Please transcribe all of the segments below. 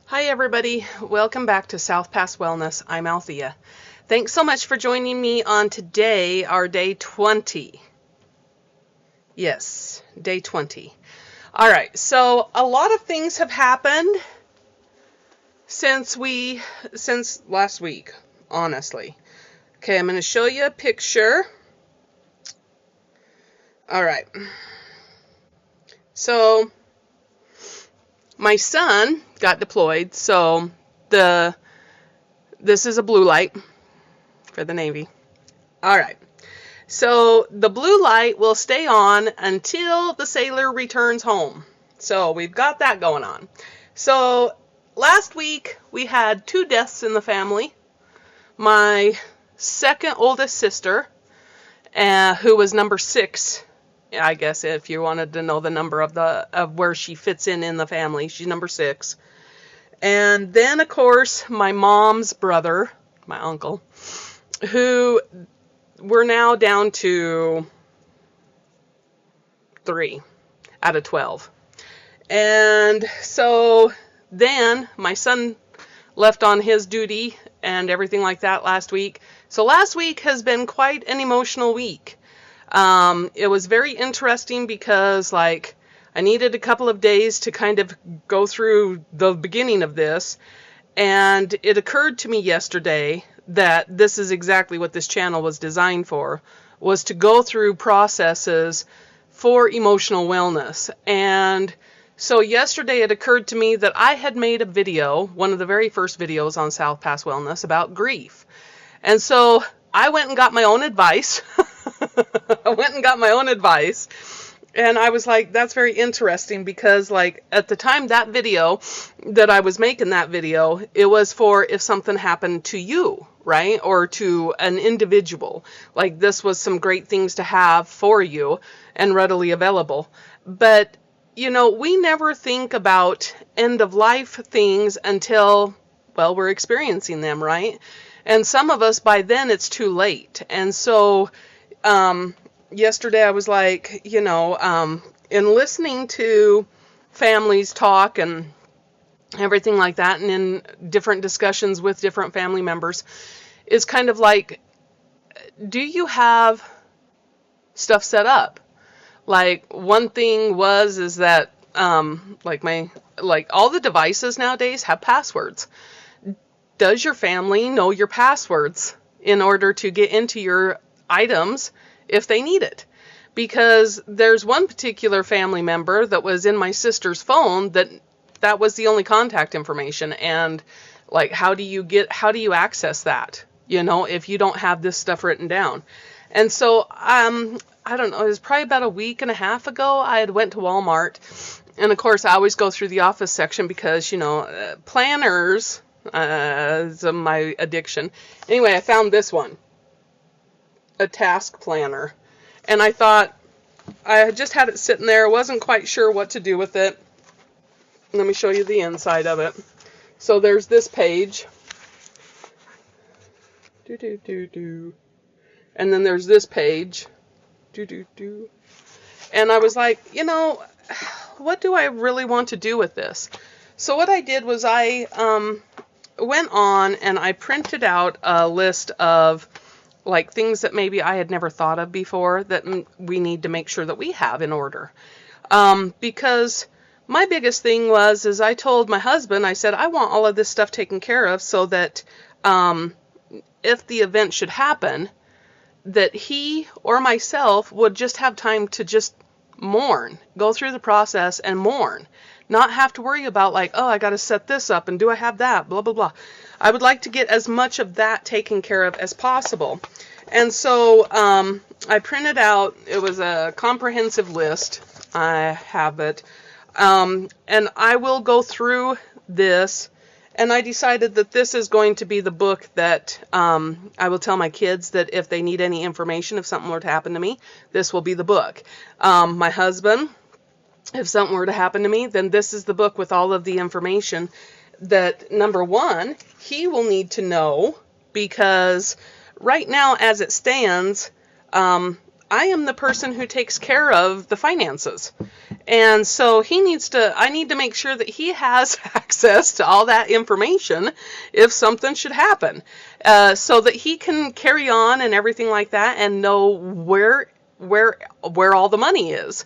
Hi everybody, welcome back to South Pass Wellness. I'm Althea. Thanks so much for joining me on today, our day 20. Yes, day 20. All right, so a lot of things have happened since last week, honestly. Okay, I'm going to show you a picture. All right. So my son got deployed, so this is a blue light for the Navy. All right. So the blue light will stay on until the sailor returns home. So we've got that going on. So last week we had 2 deaths in the family. My second oldest sister, who was number 6, I guess if you wanted to know the number of where she fits in the family, she's number 6. And then of course my mom's brother, my uncle, who we're now down to 3 out of 12. And so then my son left on his duty and everything like that last week. So last week has been quite an emotional week. It was very interesting because I needed a couple of days to kind of go through the beginning of this, and it occurred to me yesterday that this is exactly what this channel was designed for, was to go through processes for emotional wellness. And so yesterday it occurred to me that I had made a video, one of the very first videos on South Pass Wellness, about grief. And so I went and got my own advice. And I was like, that's very interesting because at the time that I was making that video, it was for if something happened to you, right? Or to an individual. This was some great things to have for you and readily available. But, we never think about end of life things until, we're experiencing them, right? And some of us, by then, it's too late. And so yesterday I was in listening to families talk and everything like that, and in different discussions with different family members, is kind of do you have stuff set up? One thing is that all the devices nowadays have passwords. Does your family know your passwords in order to get into your items if they need it? Because there's one particular family member that was in my sister's phone that was the only contact information, and how do you access that, if you don't have this stuff written down? And so I don't know, it was probably about a week and a half ago I had went to Walmart, and of course I always go through the office section because planners is my addiction. Anyway, I found this one, a task planner, and I thought, I just had it sitting there, wasn't quite sure what to do with it. Let me show you the inside of it. So there's this page, and then there's this page, and I was like, what do I really want to do with this? So what I did was I went on and I printed out a list of things that maybe I had never thought of before that we need to make sure that we have in order. Because my biggest thing is I told my husband, I said, I want all of this stuff taken care of so that if the event should happen, that he or myself would just have time to just mourn, go through the process and mourn. Not have to worry about oh, I got to set this up and do I have that, blah, blah, blah. I would like to get as much of that taken care of as possible. And so I printed out, it was a comprehensive list. I have it. And I will go through this, and I decided that this is going to be the book that I will tell my kids that if they need any information, if something were to happen to me, this will be the book. My husband, if something were to happen to me, then this is the book with all of the information that, number one, he will need to know, because right now, as it stands, I am the person who takes care of the finances. And so I need to make sure that he has access to all that information if something should happen, so that he can carry on and everything like that and know where all the money is.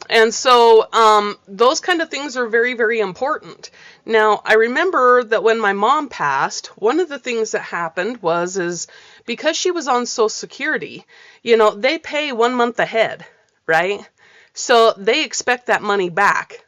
And so those kind of things are very, very important. Now, I remember that when my mom passed, one of the things that happened is because she was on Social Security, they pay 1 month ahead, right? So they expect that money back.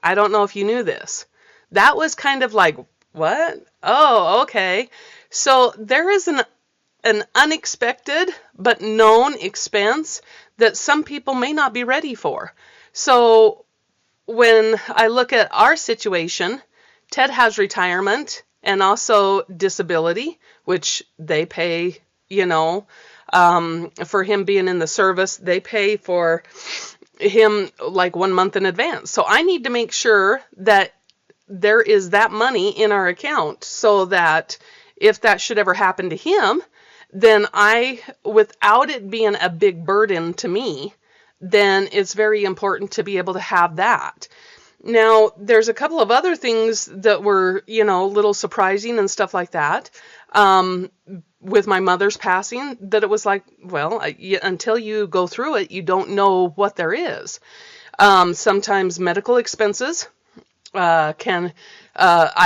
I don't know if you knew this. That was kind of like, what? Oh, okay. So there is an unexpected but known expense that some people may not be ready for. So when I look at our situation, Ted has retirement and also disability, which they pay, for him being in the service, they pay for him like 1 month in advance. So I need to make sure that there is that money in our account so that if that should ever happen to him, then without it being a big burden to me, then it's very important to be able to have that. Now, there's a couple of other things that were, a little surprising and stuff like that. With my mother's passing, that it was like, well, until you go through it, you don't know what there is. Sometimes medical expenses I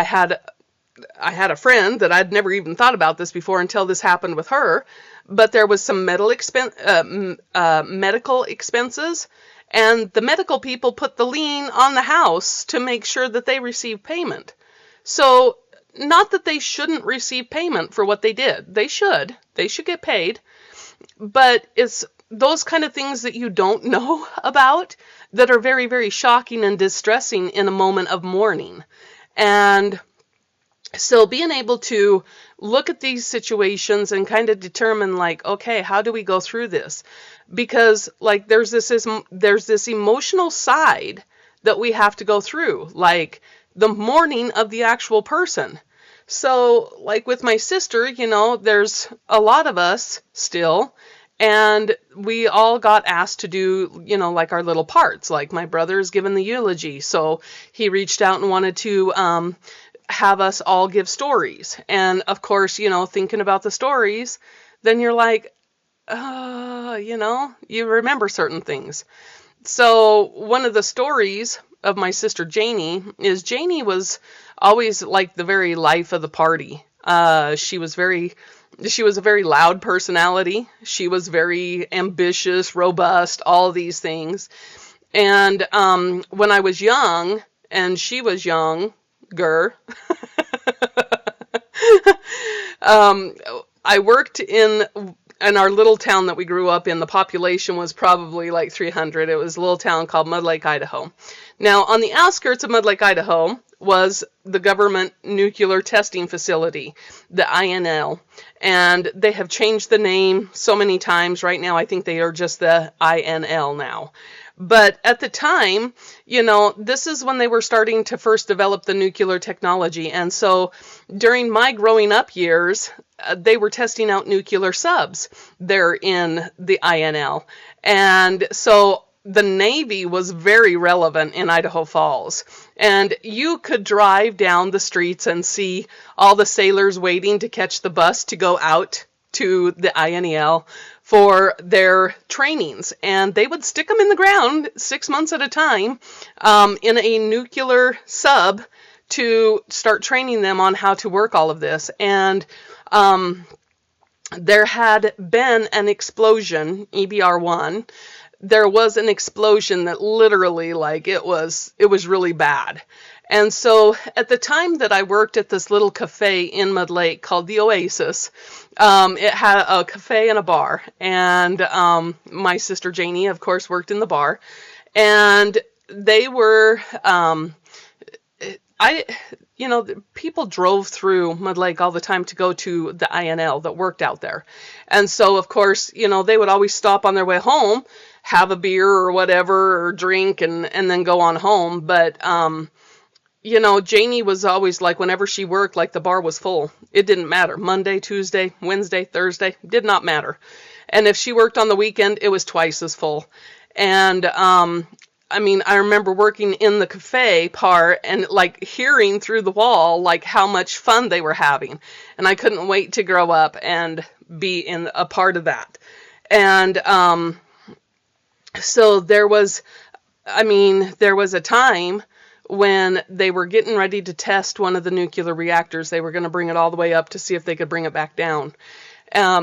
had a friend that I'd never even thought about this before until this happened with her, but there was some medical expenses, and the medical people put the lien on the house to make sure that they receive payment. So, not that they shouldn't receive payment for what they did. They should get paid, but it's those kind of things that you don't know about that are very, very shocking and distressing in a moment of mourning. And so being able to look at these situations and kind of determine like, okay, how do we go through this? Because like there's this emotional side that we have to go through, like the mourning of the actual person. So like with my sister, there's a lot of us still, and we all got asked to do, like our little parts. Like my brother's given the eulogy, so he reached out and wanted to have us all give stories. And of course, thinking about the stories, then you're like, you remember certain things. So one of the stories of my sister Janie is Janie was always like the very life of the party. She was a very loud personality. She was very ambitious, robust, all these things. And when I was young and she was younger, I worked in our little town that we grew up in. The population was probably like 300. It was a little town called Mud Lake, Idaho. Now, on the outskirts of Mud Lake, Idaho, was the government nuclear testing facility, the INL. And they have changed the name so many times. Right now, I think they are just the INL now. But at the time, this is when they were starting to first develop the nuclear technology. And so during my growing up years, they were testing out nuclear subs there in the INL. And so the Navy was very relevant in Idaho Falls. And you could drive down the streets and see all the sailors waiting to catch the bus to go out to the INL for their trainings. And they would stick them in the ground 6 months at a time in a nuclear sub to start training them on how to work all of this. And there had been an explosion, EBR-1. There was an explosion that literally, like, it was really bad. And so at the time that I worked at this little cafe in Mud Lake called the Oasis, it had a cafe and a bar. And my sister Janie, of course, worked in the bar. And they were, people drove through Mud Lake all the time to go to the INL that worked out there. And so, of course, they would always stop on their way home, have a beer or whatever, or drink, and then go on home. But, Janie was always like, whenever she worked, like the bar was full. It didn't matter. Monday, Tuesday, Wednesday, Thursday, did not matter. And if she worked on the weekend, it was twice as full. And I mean, I remember working in the cafe part and like hearing through the wall like how much fun they were having. And I couldn't wait to grow up and be in a part of that. And so there was a time when they were getting ready to test one of the nuclear reactors. They were going to bring it all the way up to see if they could bring it back down.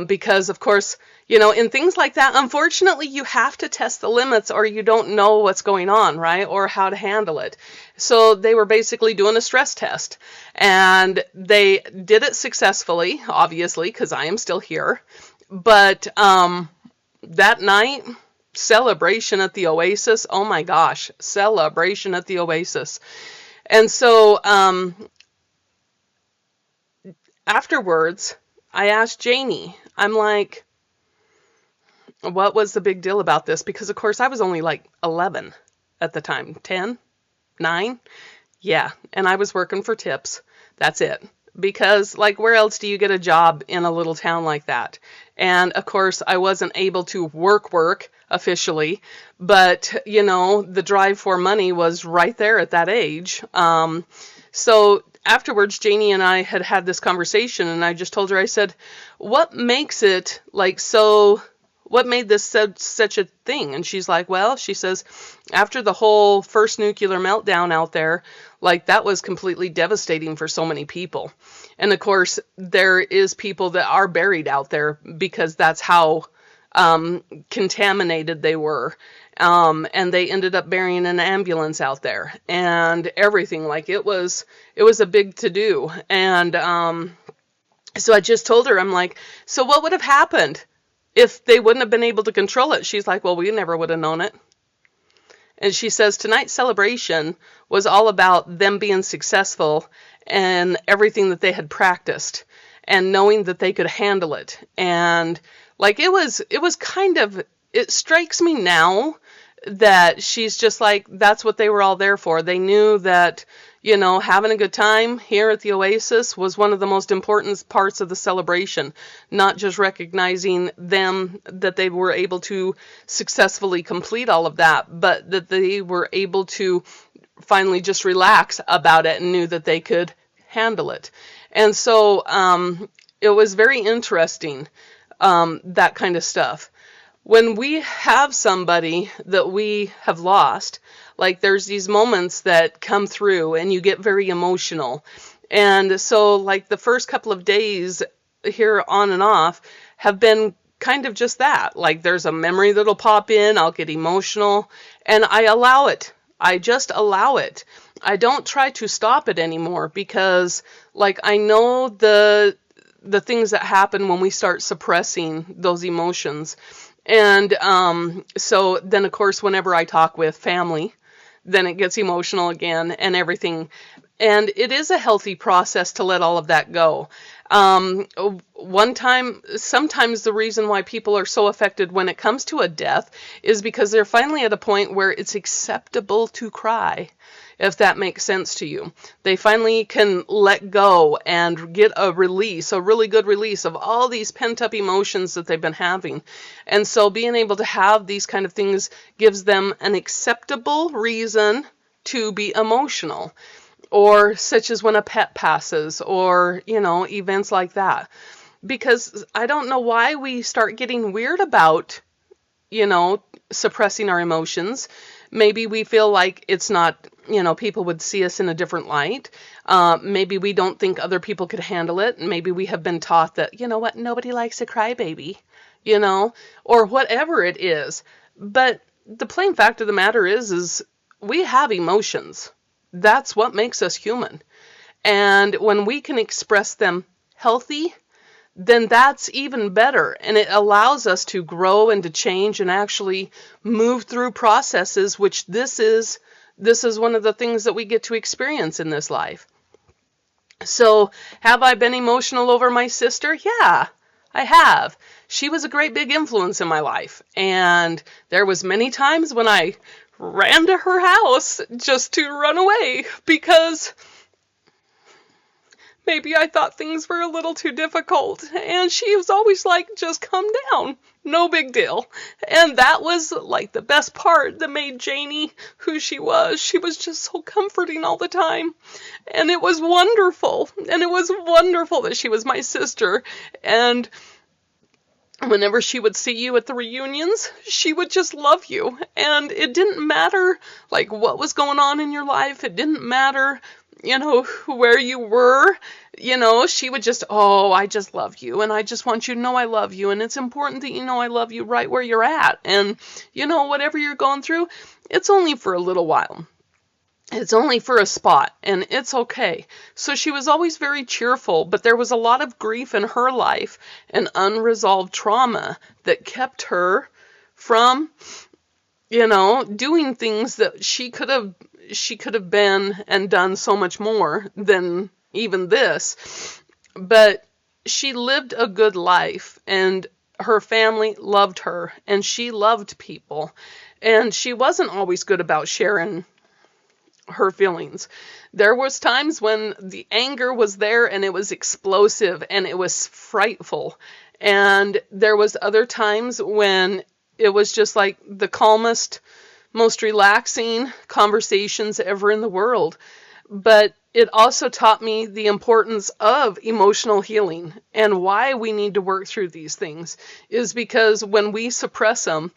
Because, of course, in things like that, unfortunately, you have to test the limits or you don't know what's going on, right? Or how to handle it. So they were basically doing a stress test. And they did it successfully, obviously, because I am still here. But that night, celebration at the Oasis. Oh my gosh, celebration at the Oasis. And so afterwards, I asked Janie, I'm like, what was the big deal about this? Because, of course, I was only like 11 at the time. 10? 9? Yeah, and I was working for tips. That's it. Because, like, where else do you get a job in a little town like that? And, of course, I wasn't able to work officially, but, the drive for money was right there at that age. So afterwards, Janie and I had this conversation, and I just told her, I said, what makes it, like, so... what made this such a thing? And she's like, well, she says, after the whole first nuclear meltdown out there, like that was completely devastating for so many people. And of course, there is people that are buried out there because that's how contaminated they were. And they ended up burying an ambulance out there and everything. Like it was a big to-do. And so I just told her, I'm like, so what would have happened if they wouldn't have been able to control it? She's like, well, we never would have known it. And she says tonight's celebration was all about them being successful and everything that they had practiced and knowing that they could handle it. And like it was kind of, it strikes me now that she's just like, that's what they were all there for. They knew that, having a good time here at the Oasis was one of the most important parts of the celebration, not just recognizing them that they were able to successfully complete all of that, but that they were able to finally just relax about it and knew that they could handle it. And so it was very interesting, that kind of stuff. When we have somebody that we have lost, like there's these moments that come through and you get very emotional. And so like the first couple of days here on and off have been kind of just that. Like there's a memory that'll pop in, I'll get emotional, and I allow it. I just allow it. I don't try to stop it anymore because like I know the things that happen when we start suppressing those emotions. And so then, of course, whenever I talk with family, then it gets emotional again and everything. And it is a healthy process to let all of that go. Sometimes the reason why people are so affected when it comes to a death is because they're finally at a point where it's acceptable to cry, if that makes sense to you. They finally can let go and get a release, a really good release of all these pent-up emotions that they've been having. And so being able to have these kind of things gives them an acceptable reason to be emotional, or such as when a pet passes, or, events like that. Because I don't know why we start getting weird about, suppressing our emotions. Maybe we feel like it's not, people would see us in a different light. Maybe we don't think other people could handle it. Maybe we have been taught that, nobody likes a crybaby, or whatever it is. But the plain fact of the matter is we have emotions. That's what makes us human. And when we can express them healthy, then that's even better. And it allows us to grow and to change and actually move through processes, which this is one of the things that we get to experience in this life. So have I been emotional over my sister? Yeah, I have. She was a great big influence in my life. And there was many times when I ran to her house just to run away because maybe I thought things were a little too difficult. And she was always like, just come down. No big deal. And that was like the best part that made Janie who she was. She was just so comforting all the time. And it was wonderful. And it was wonderful that she was my sister. And whenever she would see you at the reunions, she would just love you. And it didn't matter like what was going on in your life. It didn't matter, where you were. She would just, oh, I just love you. And I just want you to know I love you. And it's important that you know I love you right where you're at. And, whatever you're going through, it's only for a little while. It's only for a spot, and it's okay. So she was always very cheerful, but there was a lot of grief in her life and unresolved trauma that kept her from, doing things that she could have been and done so much more than even this. But she lived a good life, and her family loved her, and she loved people. And she wasn't always good about sharing her feelings. There was times when the anger was there and it was explosive and it was frightful. And there was other times when it was just like the calmest, most relaxing conversations ever in the world. But it also taught me the importance of emotional healing, and why we need to work through these things is because when we suppress them,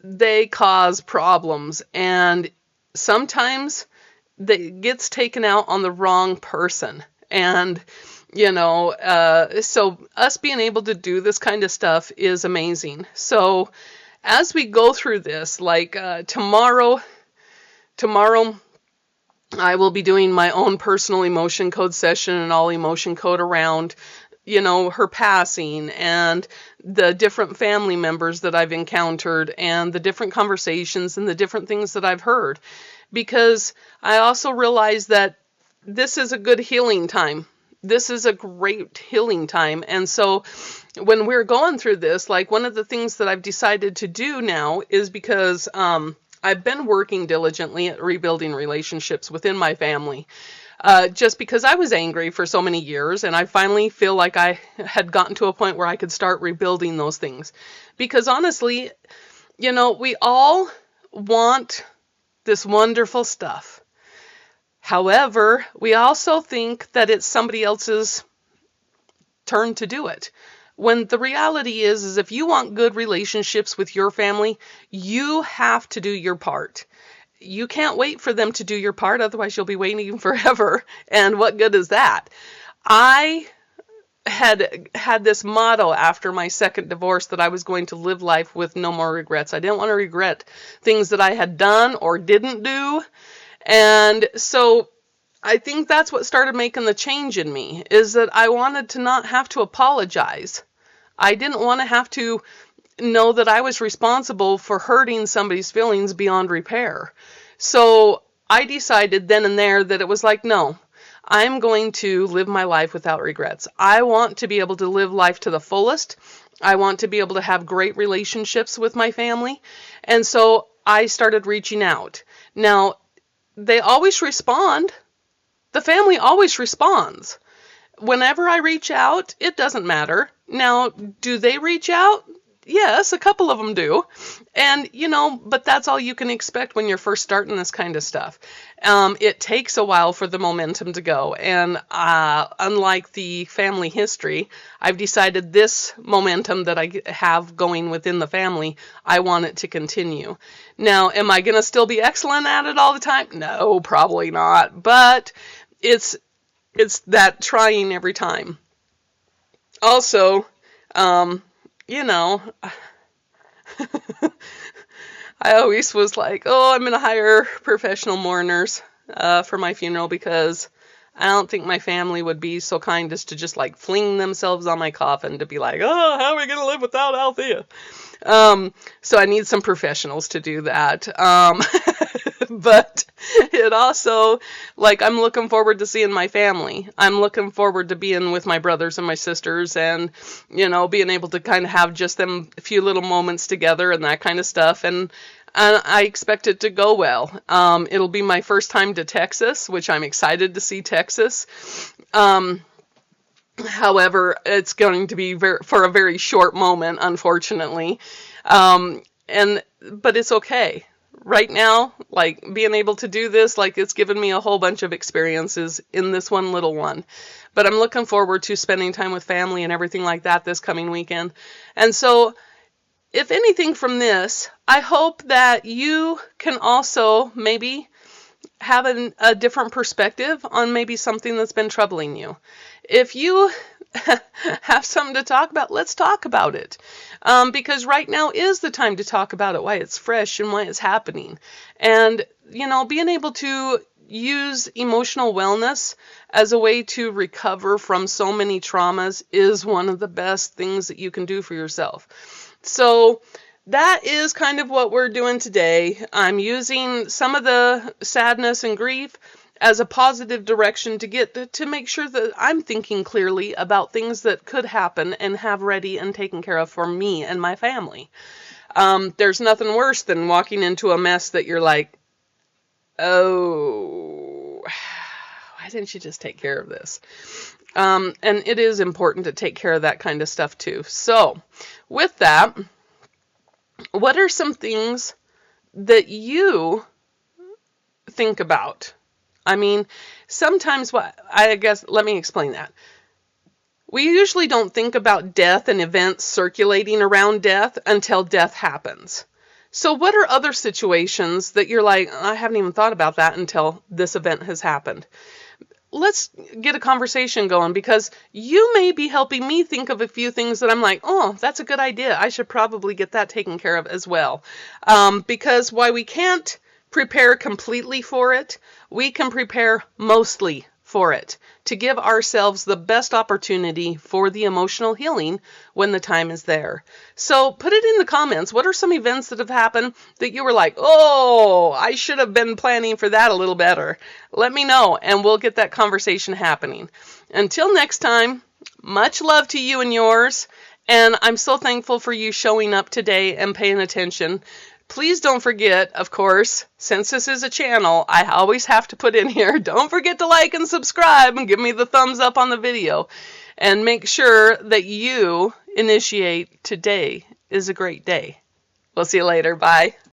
they cause problems, and sometimes that gets taken out on the wrong person. And, so us being able to do this kind of stuff is amazing. So as we go through this, like tomorrow, I will be doing my own personal emotion code session, and I'll emotion code around, her passing and the different family members that I've encountered and the different conversations and the different things that I've heard. Because I also realize that this is a good healing time. This is a great healing time. And so when we're going through this, like one of the things that I've decided to do now is because I've been working diligently at rebuilding relationships within my family. Just because I was angry for so many years, and I finally feel like I had gotten to a point where I could start rebuilding those things. Because honestly, we all want this wonderful stuff. However, we also think that it's somebody else's turn to do it. When the reality is if you want good relationships with your family, you have to do your part. You can't wait for them to do your part, otherwise you'll be waiting forever. And what good is that? I had this motto after my second divorce that I was going to live life with no more regrets. I didn't want to regret things that I had done or didn't do. And so I think that's what started making the change in me, is that I wanted to not have to apologize. I didn't want to have to know that I was responsible for hurting somebody's feelings beyond repair. So I decided then and there that it was like, no, I'm going to live my life without regrets. I want to be able to live life to the fullest. I want to be able to have great relationships with my family. And so I started reaching out. Now, they always respond. The family always responds. Whenever I reach out, it doesn't matter. Now, do they reach out? Yes, a couple of them do. And, but that's all you can expect when you're first starting this kind of stuff. It takes a while for the momentum to go. And unlike the family history, I've decided this momentum that I have going within the family, I want it to continue. Now, am I going to still be excellent at it all the time? No, probably not. But it's that trying every time. Also, I always was like, oh, I'm going to hire professional mourners for my funeral, because I don't think my family would be so kind as to just like fling themselves on my coffin to be like, oh, how are we going to live without Althea? So I need some professionals to do that. But it also, like, I'm looking forward to seeing my family. I'm looking forward to being with my brothers and my sisters and, being able to kind of have just them a few little moments together and that kind of stuff. And I expect it to go well. It'll be my first time to Texas, which I'm excited to see Texas. However, it's going to be for a very short moment, unfortunately. But it's okay. Right now, like being able to do this, like it's given me a whole bunch of experiences in this one little one. But I'm looking forward to spending time with family and everything like that this coming weekend. And so, if anything from this, I hope that you can also maybe have a different perspective on maybe something that's been troubling you. If you have something to talk about, let's talk about it. Because right now is the time to talk about it, why it's fresh and why it's happening. And, being able to use emotional wellness as a way to recover from so many traumas is one of the best things that you can do for yourself. So that is kind of what we're doing today. I'm using some of the sadness and grief as a positive direction to make sure that I'm thinking clearly about things that could happen and have ready and taken care of for me and my family. There's nothing worse than walking into a mess that you're like, oh, why didn't you just take care of this? And it is important to take care of that kind of stuff too. So with that, what are some things that you think about? I mean, sometimes let me explain that. We usually don't think about death and events circulating around death until death happens. So what are other situations that you're like, I haven't even thought about that until this event has happened? Let's get a conversation going, because you may be helping me think of a few things that I'm like, oh, that's a good idea. I should probably get that taken care of as well. Because while we can't prepare completely for it, we can prepare mostly for it to give ourselves the best opportunity for the emotional healing when the time is there. So put it in the comments. What are some events that have happened that you were like, oh, I should have been planning for that a little better? Let me know, and we'll get that conversation happening. Until next time, much love to you and yours, and I'm so thankful for you showing up today and paying attention. Please don't forget, of course, since this is a channel, I always have to put in here, don't forget to like and subscribe and give me the thumbs up on the video. And make sure that you initiate today is a great day. We'll see you later. Bye.